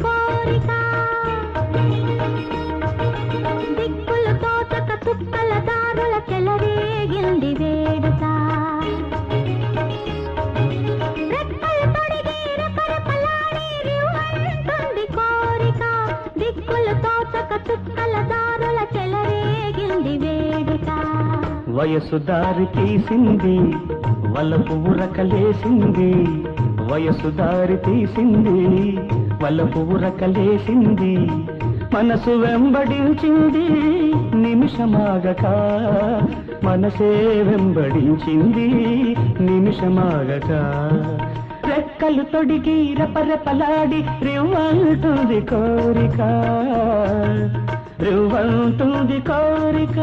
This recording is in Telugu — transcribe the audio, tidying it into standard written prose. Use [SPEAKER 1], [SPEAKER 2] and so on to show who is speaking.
[SPEAKER 1] కోరిక దిక్కులు తోచక చుక్కల దారుల చెలరేగింది వేడుక రెక్కలు తొడిగి రెపరెపలాడి రివ్వంటుంది కోరిక దిక్కులు తోచక చుక్కల దారుల చెలరేగింది వేడుక
[SPEAKER 2] వయసు దారి తీసింది వలపు ఉరకలేసింది వయసు దారి తీసింది వలపు ఉరకలేసింది మనసు వెంబడించింది నిమిషమాగక మనసే వెంబడించింది నిమిషమాగక రెక్కలు తొడిగి రెపరెపలాడి రివ్వంటుంది కోరిక రివ్వంటుంది కోరిక